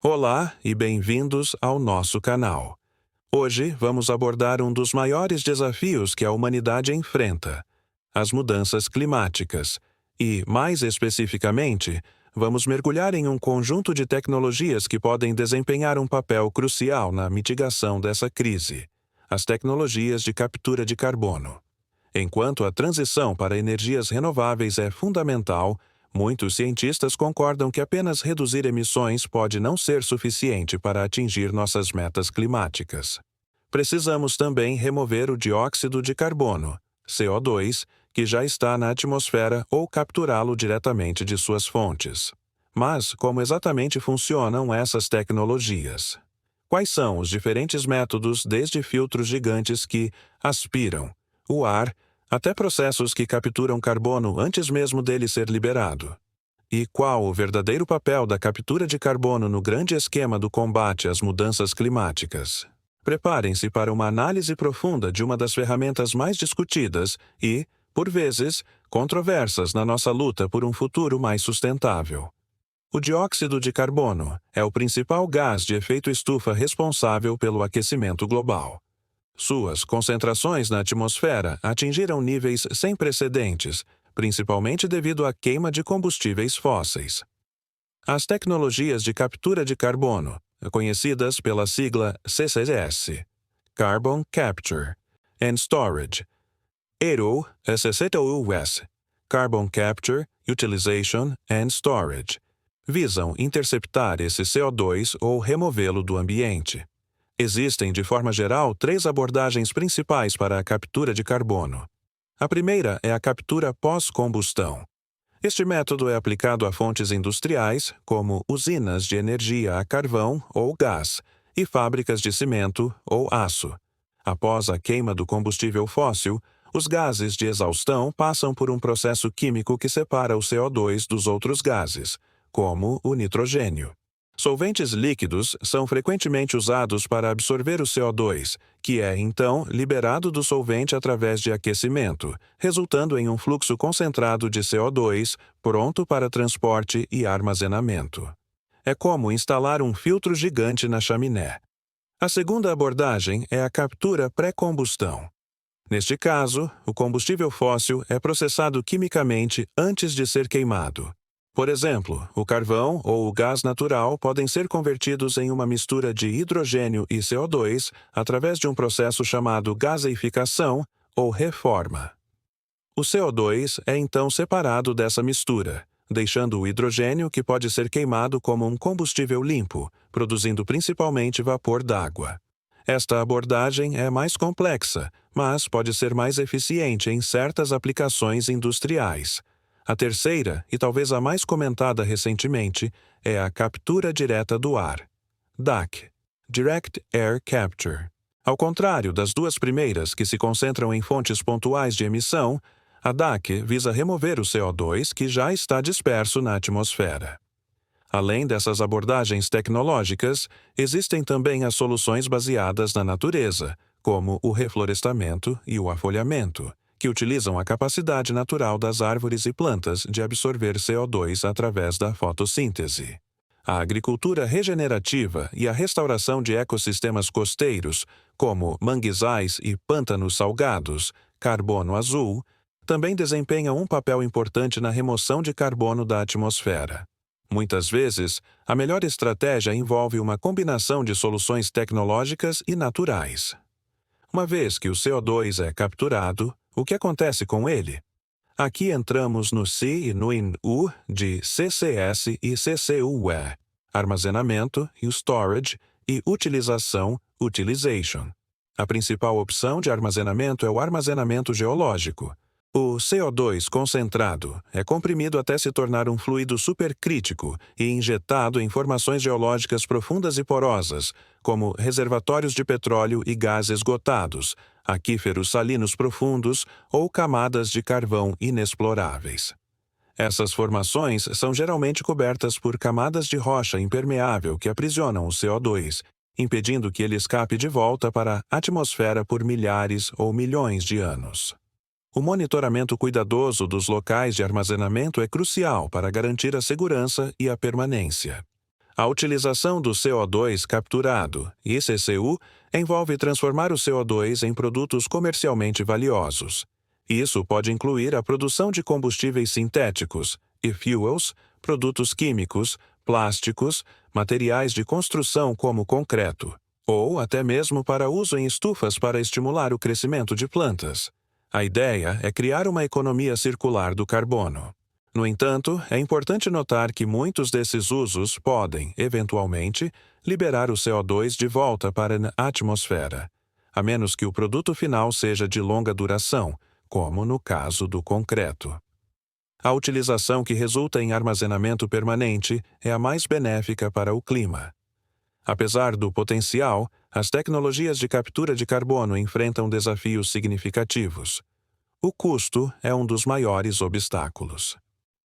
Olá e bem-vindos ao nosso canal. Hoje vamos abordar um dos maiores desafios que a humanidade enfrenta, as mudanças climáticas, e, mais especificamente, vamos mergulhar em um conjunto de tecnologias que podem desempenhar um papel crucial na mitigação dessa crise, as tecnologias de captura de carbono. Enquanto a transição para energias renováveis é fundamental, muitos cientistas concordam que apenas reduzir emissões pode não ser suficiente para atingir nossas metas climáticas. Precisamos também remover o dióxido de carbono, CO2, que já está na atmosfera ou capturá-lo diretamente de suas fontes. Mas como exatamente funcionam essas tecnologias? Quais são os diferentes métodos, desde filtros gigantes que aspiram o ar, até processos que capturam carbono antes mesmo dele ser liberado? E qual o verdadeiro papel da captura de carbono no grande esquema do combate às mudanças climáticas? Preparem-se para uma análise profunda de uma das ferramentas mais discutidas e, por vezes, controversas na nossa luta por um futuro mais sustentável. O dióxido de carbono é o principal gás de efeito estufa responsável pelo aquecimento global. Suas concentrações na atmosfera atingiram níveis sem precedentes, principalmente devido à queima de combustíveis fósseis. As tecnologias de captura de carbono, conhecidas pela sigla CCS, Carbon Capture and Storage, ou CCUS, Carbon Capture, Utilization and Storage, visam interceptar esse CO2 ou removê-lo do ambiente. Existem, de forma geral, três abordagens principais para a captura de carbono. A primeira é a captura pós-combustão. Este método é aplicado a fontes industriais, como usinas de energia a carvão ou gás, e fábricas de cimento ou aço. Após a queima do combustível fóssil, os gases de exaustão passam por um processo químico que separa o CO2 dos outros gases, como o nitrogênio. Solventes líquidos são frequentemente usados para absorver o CO2, que é, então, liberado do solvente através de aquecimento, resultando em um fluxo concentrado de CO2 pronto para transporte e armazenamento. É como instalar um filtro gigante na chaminé. A segunda abordagem é a captura pré-combustão. Neste caso, o combustível fóssil é processado quimicamente antes de ser queimado. Por exemplo, o carvão ou o gás natural podem ser convertidos em uma mistura de hidrogênio e CO2 através de um processo chamado gaseificação ou reforma. O CO2 é então separado dessa mistura, deixando o hidrogênio que pode ser queimado como um combustível limpo, produzindo principalmente vapor d'água. Esta abordagem é mais complexa, mas pode ser mais eficiente em certas aplicações industriais. A terceira, e talvez a mais comentada recentemente, é a captura direta do ar, DAC, Direct Air Capture. Ao contrário das duas primeiras, que se concentram em fontes pontuais de emissão, a DAC visa remover o CO2 que já está disperso na atmosfera. Além dessas abordagens tecnológicas, existem também as soluções baseadas na natureza, como o reflorestamento e o afolhamento, que utilizam a capacidade natural das árvores e plantas de absorver CO2 através da fotossíntese. A agricultura regenerativa e a restauração de ecossistemas costeiros, como manguezais e pântanos salgados, carbono azul, também desempenham um papel importante na remoção de carbono da atmosfera. Muitas vezes, a melhor estratégia envolve uma combinação de soluções tecnológicas e naturais. Uma vez que o CO2 é capturado, o que acontece com ele? Aqui entramos no C e no U de CCS e CCUE, armazenamento e storage e utilização, utilization. A principal opção de armazenamento é o armazenamento geológico. O CO2 concentrado é comprimido até se tornar um fluido supercrítico e injetado em formações geológicas profundas e porosas, como reservatórios de petróleo e gás esgotados, aquíferos salinos profundos ou camadas de carvão inexploráveis. Essas formações são geralmente cobertas por camadas de rocha impermeável que aprisionam o CO2, impedindo que ele escape de volta para a atmosfera por milhares ou milhões de anos. O monitoramento cuidadoso dos locais de armazenamento é crucial para garantir a segurança e a permanência. A utilização do CO2 capturado, ICCU, envolve transformar o CO2 em produtos comercialmente valiosos. Isso pode incluir a produção de combustíveis sintéticos, e-fuels, produtos químicos, plásticos, materiais de construção como concreto, ou até mesmo para uso em estufas para estimular o crescimento de plantas. A ideia é criar uma economia circular do carbono. No entanto, é importante notar que muitos desses usos podem, eventualmente, liberar o CO2 de volta para a atmosfera, a menos que o produto final seja de longa duração, como no caso do concreto. A utilização que resulta em armazenamento permanente é a mais benéfica para o clima. Apesar do potencial, as tecnologias de captura de carbono enfrentam desafios significativos. O custo é um dos maiores obstáculos.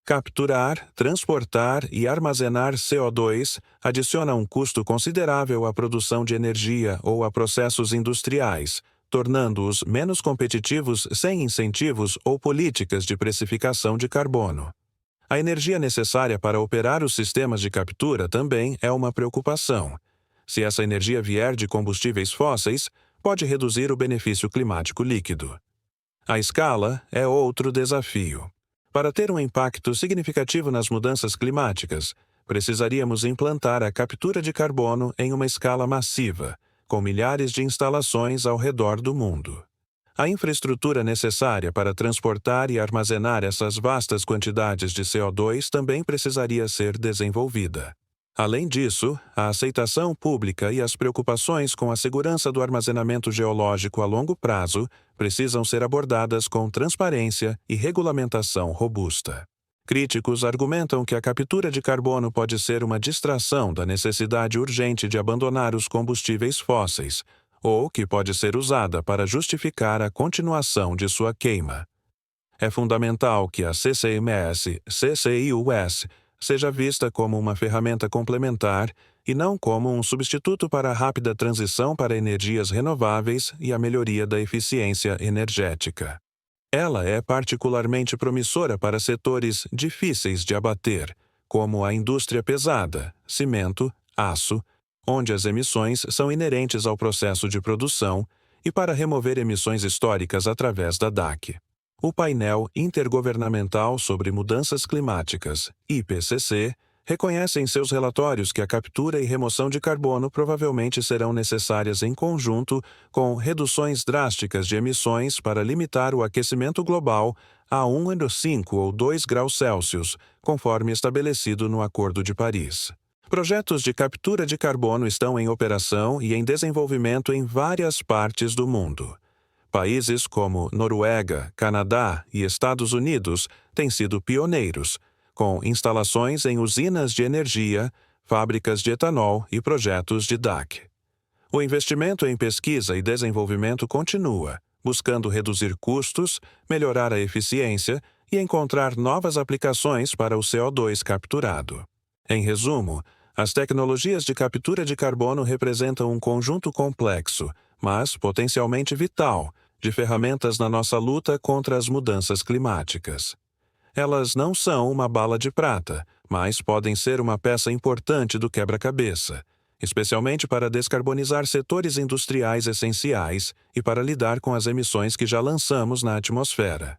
Capturar, transportar e armazenar CO2 adiciona um custo considerável à produção de energia ou a processos industriais, tornando-os menos competitivos sem incentivos ou políticas de precificação de carbono. A energia necessária para operar os sistemas de captura também é uma preocupação. Se essa energia vier de combustíveis fósseis, pode reduzir o benefício climático líquido. A escala é outro desafio. Para ter um impacto significativo nas mudanças climáticas, precisaríamos implantar a captura de carbono em uma escala massiva, com milhares de instalações ao redor do mundo. A infraestrutura necessária para transportar e armazenar essas vastas quantidades de CO2 também precisaria ser desenvolvida. Além disso, a aceitação pública e as preocupações com a segurança do armazenamento geológico a longo prazo precisam ser abordadas com transparência e regulamentação robusta. Críticos argumentam que a captura de carbono pode ser uma distração da necessidade urgente de abandonar os combustíveis fósseis, ou que pode ser usada para justificar a continuação de sua queima. É fundamental que a CCMS-CCIUS seja vista como uma ferramenta complementar e não como um substituto para a rápida transição para energias renováveis e a melhoria da eficiência energética. Ela é particularmente promissora para setores difíceis de abater, como a indústria pesada, cimento, aço, onde as emissões são inerentes ao processo de produção, e para remover emissões históricas através da DAC. O painel intergovernamental sobre mudanças climáticas, IPCC, reconhece em seus relatórios que a captura e remoção de carbono provavelmente serão necessárias em conjunto com reduções drásticas de emissões para limitar o aquecimento global a 1,5 ou 2 graus Celsius, conforme estabelecido no Acordo de Paris. Projetos de captura de carbono estão em operação e em desenvolvimento em várias partes do mundo. Países como Noruega, Canadá e Estados Unidos têm sido pioneiros, com instalações em usinas de energia, fábricas de etanol e projetos de DAC. O investimento em pesquisa e desenvolvimento continua, buscando reduzir custos, melhorar a eficiência e encontrar novas aplicações para o CO2 capturado. Em resumo, as tecnologias de captura de carbono representam um conjunto complexo, mas potencialmente vital, de ferramentas na nossa luta contra as mudanças climáticas. Elas não são uma bala de prata, mas podem ser uma peça importante do quebra-cabeça, especialmente para descarbonizar setores industriais essenciais e para lidar com as emissões que já lançamos na atmosfera.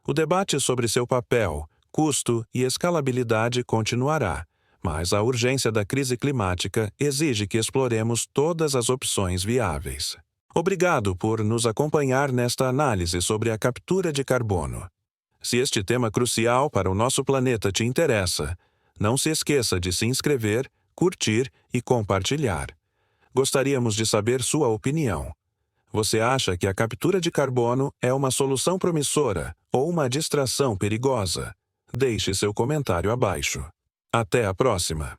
O debate sobre seu papel, custo e escalabilidade continuará, mas a urgência da crise climática exige que exploremos todas as opções viáveis. Obrigado por nos acompanhar nesta análise sobre a captura de carbono. Se este tema crucial para o nosso planeta te interessa, não se esqueça de se inscrever, curtir e compartilhar. Gostaríamos de saber sua opinião. Você acha que a captura de carbono é uma solução promissora ou uma distração perigosa? Deixe seu comentário abaixo. Até a próxima!